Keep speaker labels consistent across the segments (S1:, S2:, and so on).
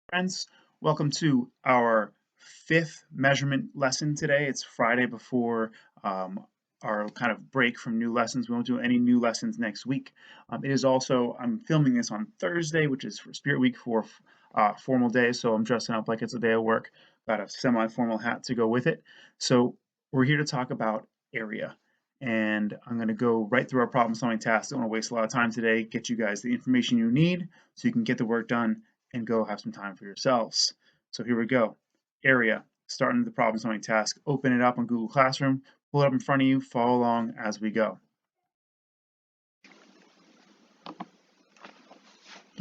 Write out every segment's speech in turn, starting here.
S1: Friends, welcome to our fifth measurement lesson today. It's Friday before our kind of break from new lessons. We won't do any new lessons next week. It is also, I'm filming this on Thursday, which is for Spirit Week for formal day, so I'm dressing up like it's a day of work. Got a semi-formal hat to go with it. So we're here to talk about area. And I'm going to go right through our problem solving tasks. Don't want to waste a lot of time today. Get you guys the information you need so you can get the work done and go have some time for yourselves. So here we go. Area, starting the problem solving task. Open it up on Google Classroom, pull it up in front of you, follow along as we go. All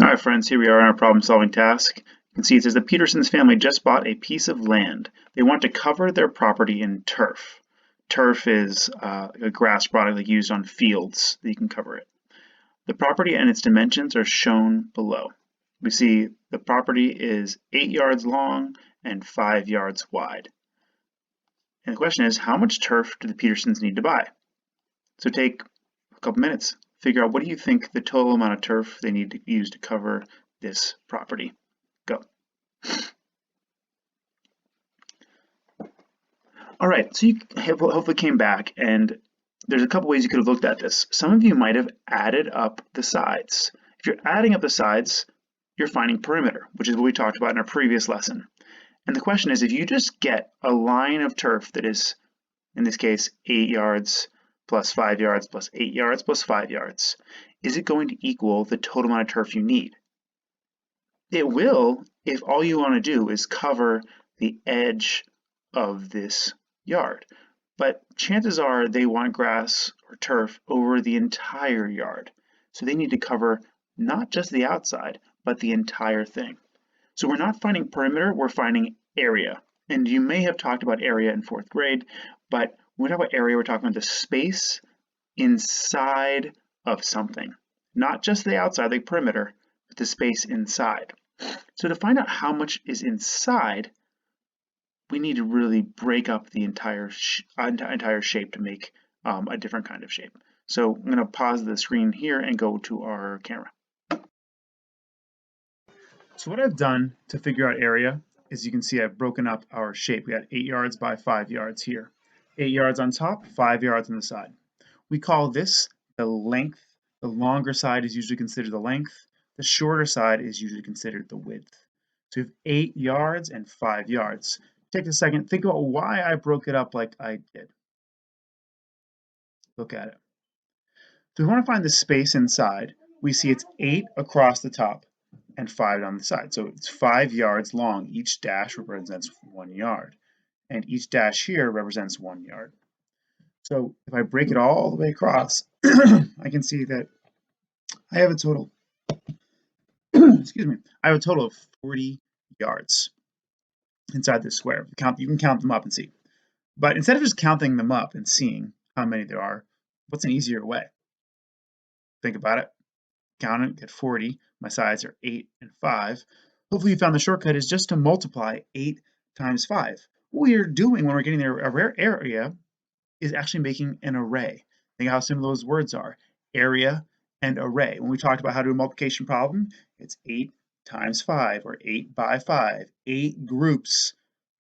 S1: right, friends, here we are on our problem solving task. You can see it says the Petersons family just bought a piece of land. They want to cover their property in turf. Turf is a grass product like used on fields that you can cover it. The property and its dimensions are shown below. We see the property is 8 yards long and 5 yards wide. And the question is, how much turf do the Petersons need to buy? So take a couple minutes, figure out what do you think the total amount of turf they need to use to cover this property. Go. All right, so you hopefully came back and there's a couple ways you could have looked at this. Some of you might have added up the sides. If you're adding up the sides, you're finding perimeter, which is what we talked about in our previous lesson. And the question is, if you just get a line of turf that is, in this case, 8 yards plus 5 yards plus 8 yards plus 5 yards, is it going to equal the total amount of turf you need? It will if all you want to do is cover the edge of this yard. But chances are they want grass or turf over the entire yard. So they need to cover not just the outside, but the entire thing. So we're not finding perimeter, we're finding area. And you may have talked about area in 4th grade, but when we talk about area, we're talking about the space inside of something. Not just the outside, like perimeter, but the space inside. So to find out how much is inside, we need to really break up the entire shape to make a different kind of shape. So I'm going to pause the screen here and go to our camera. So what I've done to figure out area is you can see I've broken up our shape. We got 8 yards by 5 yards here. 8 yards on top, 5 yards on the side. We call this the length. The longer side is usually considered the length. The shorter side is usually considered the width. So we have 8 yards and 5 yards. Take a second, think about why I broke it up like I did. Look at it. So we want to find the space inside. We see it's 8 across the top and 5 on the side. So it's 5 yards long. Each dash represents 1 yard. And each dash here represents 1 yard. So if I break it all the way across, I can see that I have a total, excuse me, I have a total of 40 yards inside this square. You can count them up and see. But instead of just counting them up and seeing how many there are, what's an easier way? Think about it. Count it, get 40. My sides are 8 and 5. Hopefully you found the shortcut is just to multiply 8 times 5. What we are doing when we're getting the area is actually making an array. Think how simple those words are. Area and array. When we talked about how to do a multiplication problem, it's 8 times 5 or 8 by 5. 8 groups.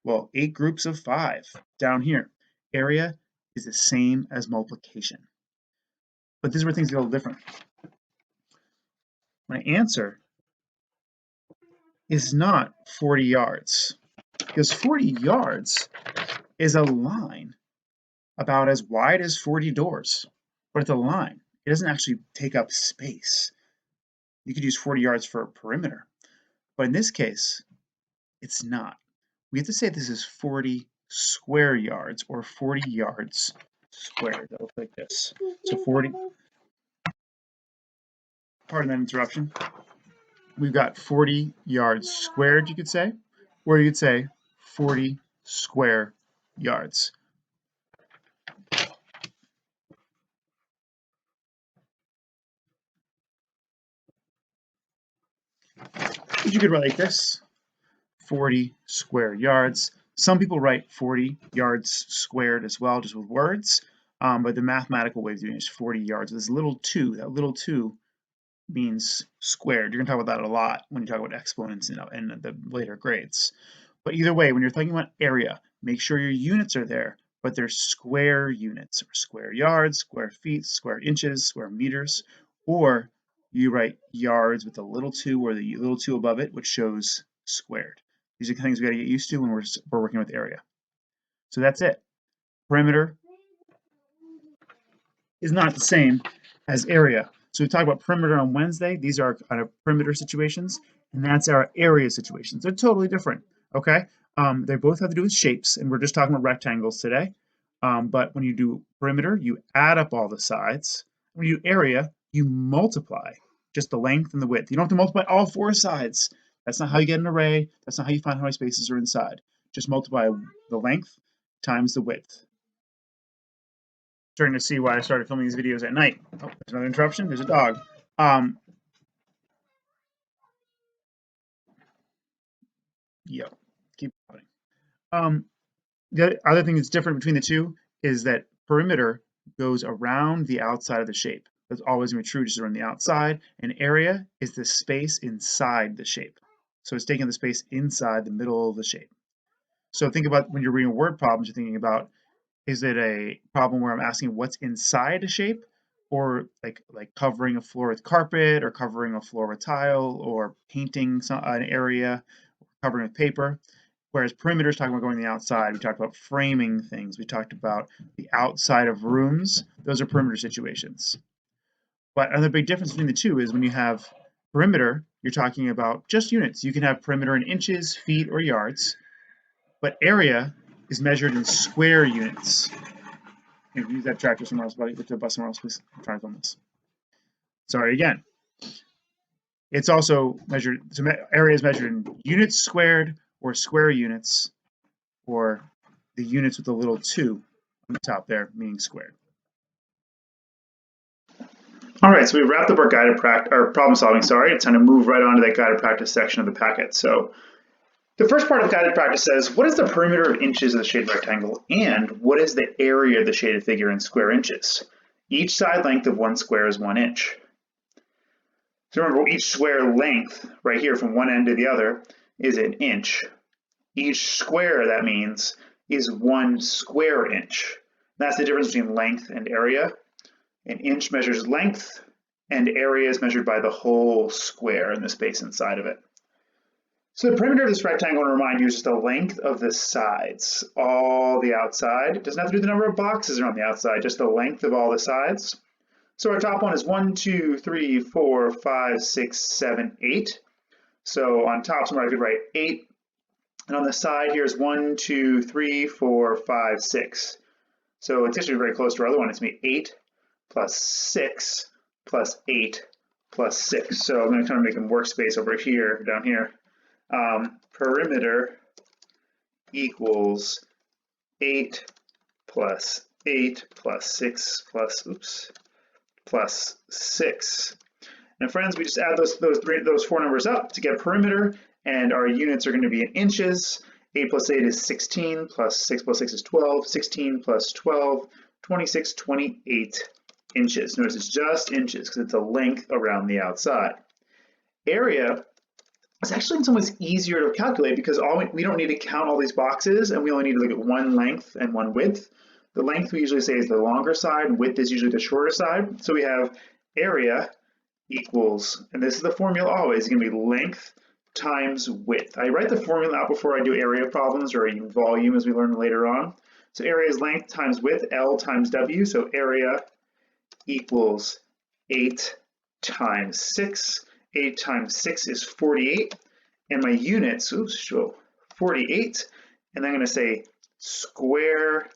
S1: Well, 8 groups of 5 down here. Area is the same as multiplication. But this is where things get a little different. My answer is not 40 yards because 40 yards is a line about as wide as 40 doors, but it's a line. It doesn't actually take up space. You could use 40 yards for a perimeter, but in this case, it's not. We have to say this is 40 square yards or 40 yards squared. That looks like this. So 40, pardon that interruption. We've got 40 yards squared, you could say, or you could say 40 square yards. You could write like this, 40 square yards. Some people write 40 yards squared as well, just with words, but the mathematical way of doing it is 40 yards. This little 2, that little 2 means squared. You're going to talk about that a lot when you talk about exponents in the later grades. But either way, when you're thinking about area, make sure your units are there, but they're square units, or square yards, square feet, square inches, square meters, or you write yards with a little 2 or the little 2 above it, which shows squared. These are things we got to get used to when we're working with area. So that's it. Perimeter is not the same as area. So we talked about perimeter on Wednesday. These are kind of perimeter situations, and that's our area situations. They're totally different, okay? They both have to do with shapes, and we're just talking about rectangles today. But when you do perimeter, you add up all the sides. When you do area, you multiply just the length and the width. You don't have to multiply all 4 sides. That's not how you get an array. That's not how you find how many spaces are inside. Just multiply the length times the width. Starting to see why I started filming these videos at night. Oh, there's another interruption. There's a dog. Yep. Keep happening. The other thing that's different between the two is that perimeter goes around the outside of the shape. That's always going to be true, just around the outside. And area is the space inside the shape. So it's taking the space inside the middle of the shape. So think about when you're reading word problems, you're thinking about, is it a problem where I'm asking what's inside a shape, or like covering a floor with carpet, or covering a floor with tile, or painting an area, or covering with paper? Whereas perimeter is talking about going to the outside. We talked about framing things. We talked about the outside of rooms. Those are perimeter situations. But another big difference between the two is when you have perimeter, you're talking about just units. You can have perimeter in inches, feet, or yards. But area is measured in square units. Use that tractor somewhere else, buddy. Get to the bus somewhere else, please. I'm trying to film this. Sorry again. It's also measured, so area is measured in units squared, or square units, or the units with the little 2 on the top there, meaning squared. All right, so we wrapped up our guided practice, or problem solving, sorry. It's time to move right on to that guided practice section of the packet. So the first part of guided practice says, what is the perimeter of inches of the shaded rectangle, and what is the area of the shaded figure in square inches? Each side length of one square is 1 inch. So remember, each square length, right here from one end to the other, is 1 inch. Each square, that means, is 1 square inch. That's the difference between length and area. An inch measures length, and area is measured by the whole square and the space inside of it. So the perimeter of this rectangle, I want to remind you, is just the length of the sides, all the outside. It doesn't have to do the number of boxes around the outside, just the length of all the sides. So our top one is 1, 2, 3, 4, 5, 6, 7, 8. So on top somewhere I could write 8. And on the side here is 1, 2, 3, 4, 5, 6. So it's actually very close to our other one. It's going to be 8 plus 6 plus 8 plus 6. So I'm going to kind of make a workspace over here, down here. Perimeter equals 8 plus 8 plus 6 plus 6. And friends, we just add those 4 numbers up to get perimeter, and our units are going to be in inches. 8 plus 8 is 16, plus 6 plus 6 is 12, 16 plus 12, 26, 28 inches. Notice it's just inches because it's a length around the outside. Area is actually in some ways easier to calculate because we don't need to count all these boxes, and we only need to look at 1 length and 1 width. The length we usually say is the longer side, and width is usually the shorter side. So we have area equals, and this is the formula always, it's going to be length times width. I write the formula out before I do area problems, or even volume as we learn later on. So area is length times width, L times W. So area equals 8 times 6. 8 times 6 is 48. And my units, 48. And I'm going to say square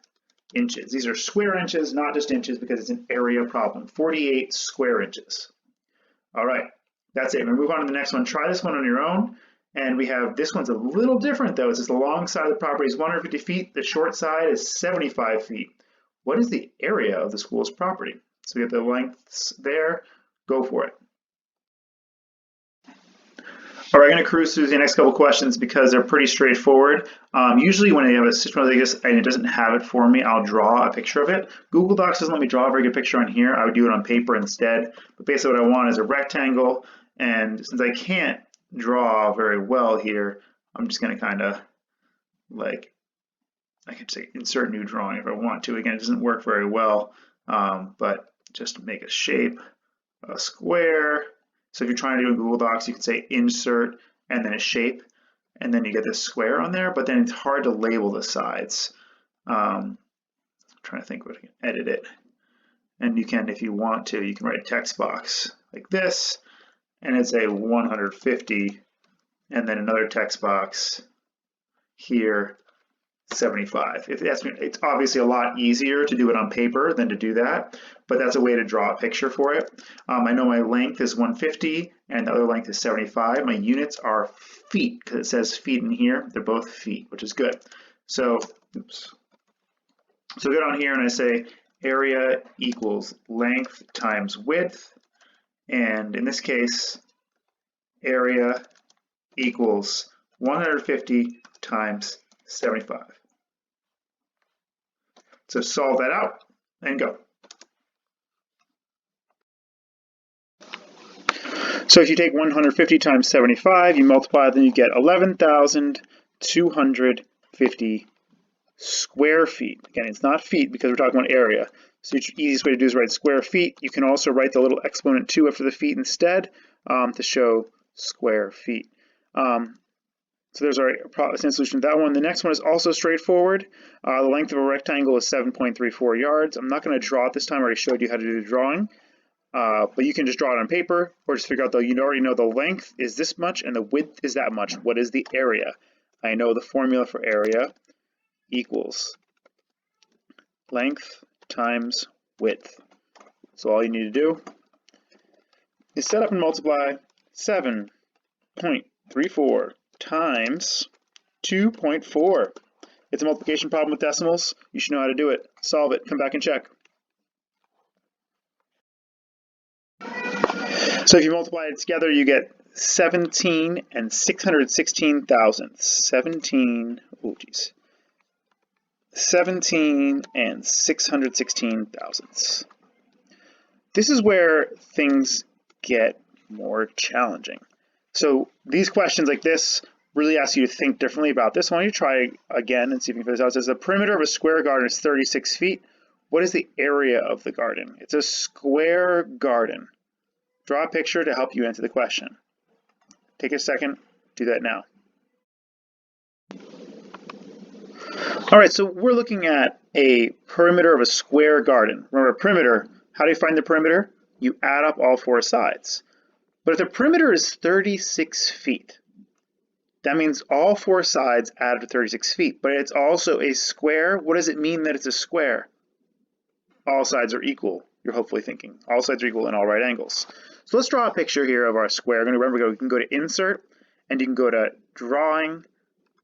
S1: inches. These are square inches, not just inches, because it's an area problem. 48 square inches. All right, that's it. We're going to move on to the next one. Try this one on your own. And we have, this one's a little different though. It's just the long side of the property is 150 feet. The short side is 75 feet. What is the area of the school's property? So we have the lengths there. Go for it. All right, I'm going to cruise through the next couple questions because they're pretty straightforward. Usually when I have a system like this and it doesn't have it for me, I'll draw a picture of it. Google Docs doesn't let me draw a very good picture on here. I would do it on paper instead. But basically what I want is a rectangle, and since I can't draw very well here, I'm just going to kind of like, I could say insert new drawing if I want to. Again, it doesn't work very well, but just make a shape, a square. So if you're trying to do in Google Docs, you can say insert and then a shape, and then you get this square on there, but then it's hard to label the sides. I'm trying to think what I can edit it. And you can, if you want to, you can write a text box like this, and it's a 150, and then another text box here, 75. It's obviously a lot easier to do it on paper than to do that, but that's a way to draw a picture for it. I know my length is 150 and the other length is 75. My units are feet because it says feet in here. They're both feet, which is good. So, oops. So I get on here and I say area equals length times width, and in this case, area equals 150 times 75. So solve that out and go. So if you take 150 times 75, you multiply, then you get 11,250 square feet. Again, it's not feet because we're talking about area. So the easiest way to do is write square feet. You can also write the little exponent 2 after the feet instead to show square feet. So there's our solution to that one. The next one is also straightforward. The length of a rectangle is 7.34 yards. I'm not going to draw it this time. I already showed you how to do the drawing. But you can just draw it on paper or just figure out, though, you already know the length is this much and the width is that much. What is the area? I know the formula for area equals length times width. So all you need to do is set up and multiply 7.34 times 2.4. It's a multiplication problem with decimals. You should know how to do it. Solve it. Come back and check. So if you multiply it together, you get 17 and 616 thousandths. 17 and 616 thousandths. This is where things get more challenging. So these questions like this really ask you to think differently about this. Why don't you try again and see if you can figure this out. It says the perimeter of a square garden is 36 feet. What is the area of the garden? It's a square garden. Draw a picture to help you answer the question. Take a second, do that now. All right, so we're looking at a perimeter of a square garden. Remember, perimeter, how do you find the perimeter? You add up all four sides. But if the perimeter is 36 feet, that means all four sides add up to 36 feet, but it's also a square. What does it mean that it's a square? All sides are equal, you're hopefully thinking. All sides are equal in all right angles. So let's draw a picture here of our square. I'm going to remember, you can go to Insert, and you can go to Drawing,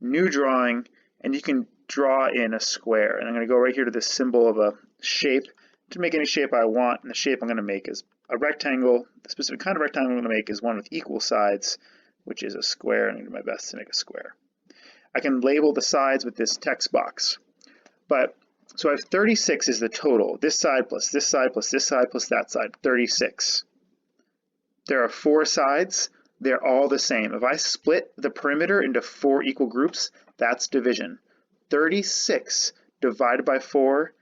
S1: New Drawing, and you can draw in a square. And I'm going to go right here to this symbol of a shape to make any shape I want, and the shape I'm going to make is a rectangle. The specific kind of rectangle I'm going to make is one with equal sides, which is a square, and I'm going to do my best to make a square. I can label the sides with this text box. But so I have 36 is the total. This side plus this side plus this side plus that side, 36. There are four sides. They're all the same. If I split the perimeter into four equal groups, that's division. 36 divided by 4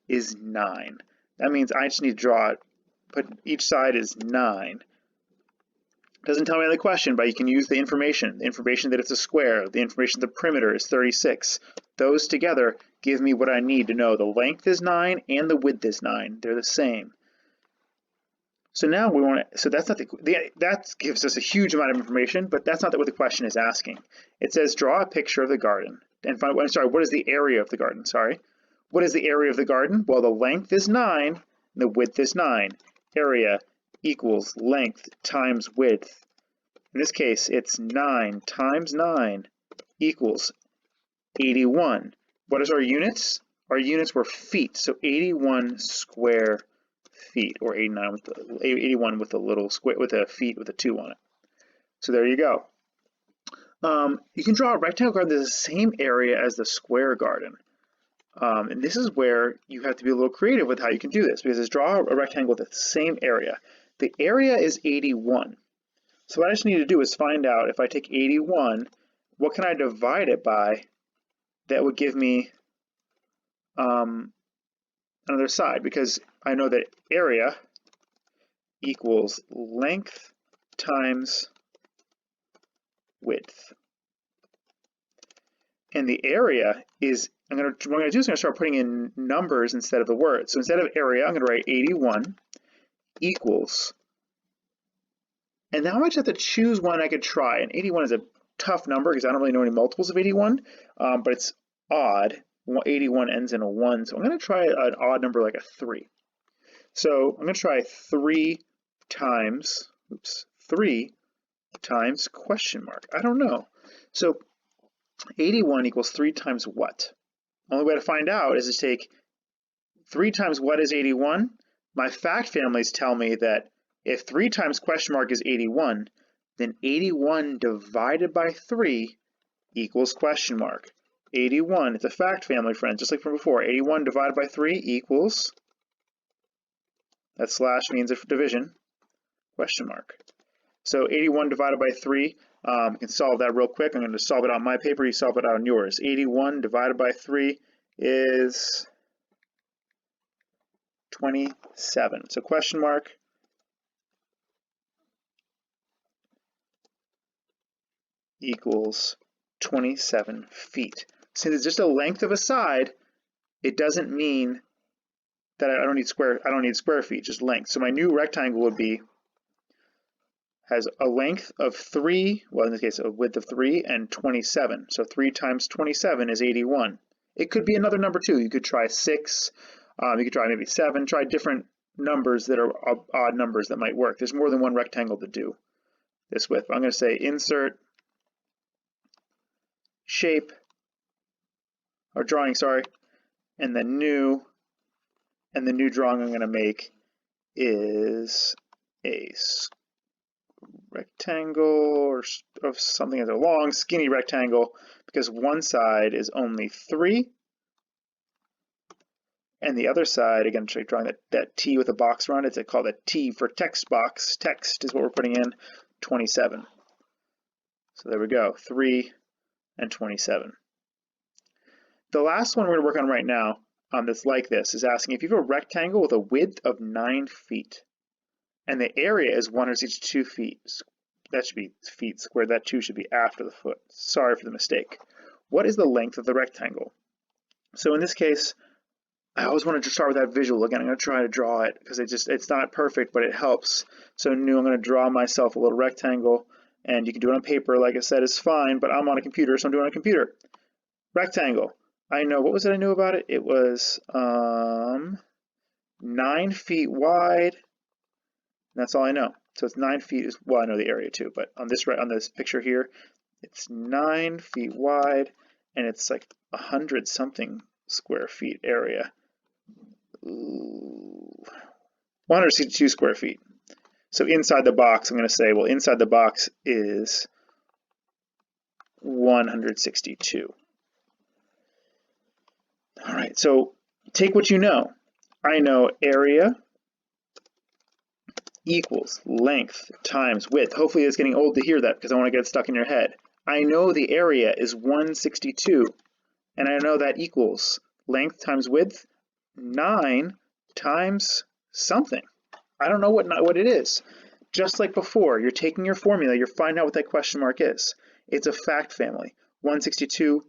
S1: is 9. That means I just need to draw it. But each side is 9. Doesn't tell me the question, but you can use the information that it's a square, the information the perimeter is 36. Those together give me what I need to know. The length is 9 and the width is 9. They're the same. So now we want to, so that's not that gives us a huge amount of information, but that's not what the question is asking. It says draw a picture of the garden and find, what is the area of the garden? What is the area of the garden? Well, the length is 9 and the width is 9. Area equals length times width. In this case, it's 9 times 9 equals 81. What is our units? Our units were feet, so 81 square feet, or 81 with a little square with a feet with a 2 on it. So there you go. You can draw a rectangle garden that's the same area as the square garden. And this is where you have to be a little creative with how you can do this, because it's draw a rectangle with the same area. The area is 81. So what I just need to do is find out, if I take 81, what can I divide it by that would give me another side, because I know that area equals length times width. And the area is, what I'm going to do is I'm going to start putting in numbers instead of the words. So instead of area, I'm going to write 81 equals, and now I just have to choose one I could try. And 81 is a tough number because I don't really know any multiples of 81, but it's odd. 81 ends in a 1, so I'm going to try an odd number like a 3. So I'm going to try 3 times question mark. I don't know. So 81 equals 3 times what? Only way to find out is to take 3 times what is 81? My fact families tell me that if 3 times question mark is 81, then 81 divided by 3 equals question mark. 81, it's a fact family, friends, just like from before. 81 divided by 3 equals, that slash means a division, question mark. So 81 divided by 3, you can solve that real quick. I'm going to solve it on my paper, you solve it on yours. 81 divided by 3 is 27. So question mark equals 27 feet. Since it's just a length of a side, it doesn't mean that I don't need square feet, just length. So my new rectangle would be, has a length of 3, well in this case a width of 3 and 27. So 3 times 27 is 81. It could be another number too. You could try 6, you could try maybe 7, try different numbers that are odd numbers that might work. There's more than one rectangle to do this with. I'm going to say insert shape, or drawing, sorry, and the new drawing I'm going to make is a rectangle or of something as a long skinny rectangle, because one side is only 3 and the other side, again drawing that T with a box around it, it's called a T for text box. Text is what we're putting in, 27. So there we go, 3 and 27. The last one we're going to work on right now, that's like this, is asking if you have a rectangle with a width of 9 feet and the area is 162 feet. That should be feet squared. That 2 should be after the foot. Sorry for the mistake. What is the length of the rectangle? So in this case, I always want to just start with that visual. Again, I'm going to try to draw it because it's not perfect, but it helps. So new, I'm going to draw myself a little rectangle, and you can do it on paper, like I said, is fine, but I'm on a computer, so I'm doing it on a computer. Rectangle. I know, what was it I knew about it? It was 9 feet wide. That's all I know. So it's 9 feet, well, I know the area too, but on this picture here, it's 9 feet wide, and it's like 100 something square feet area. 162 square feet. So inside the box, I'm going to say, well, inside the box is 162. All right, so take what you know. I know area equals length times width. Hopefully it's getting old to hear that because I want to get it stuck in your head. I know the area is 162, and I know that equals length times width, 9 times something. I don't know what it is. Just like before, you're taking your formula, you're finding out what that question mark is. It's a fact family. 162,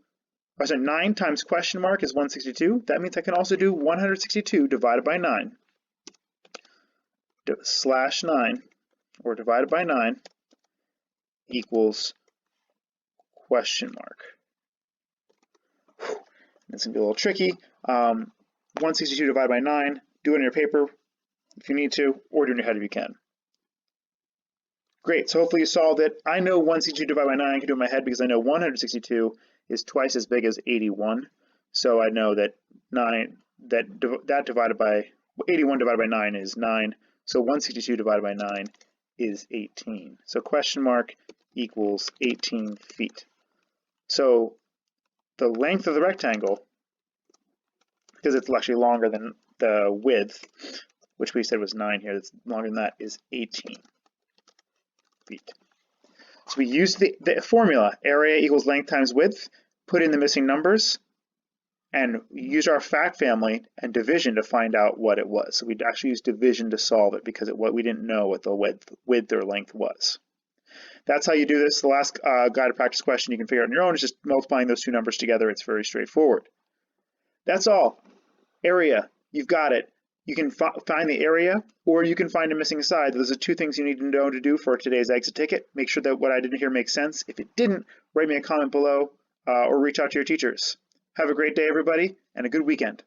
S1: or sorry, 9 times question mark is 162. That means I can also do 162 divided by 9. Slash 9, or divided by 9, equals question mark. It's going to be a little tricky. 162 divided by 9, do it on your paper if you need to, or do it in your head if you can. Great, so hopefully you solved it. I know 162 divided by 9, I can do it in my head because I know 162 is twice as big as 81. So I know that 81 divided by 9 is 9. So 162 divided by 9 is 18. So question mark equals 18 feet. So the length of the rectangle, because it's actually longer than the width, which we said was 9 here, that's longer than that, is 18 feet. So we use the formula, area equals length times width, put in the missing numbers, and use our fact family and division to find out what it was. So we'd actually use division to solve it because we didn't know what the width or length was. That's how you do this. The last guided practice question you can figure out on your own is just multiplying those two numbers together. It's very straightforward. That's all. Area, you've got it. You can find the area, or you can find a missing side. Those are two things you need to know to do for today's exit ticket. Make sure that what I did here makes sense. If it didn't, write me a comment below or reach out to your teachers. Have a great day, everybody, and a good weekend.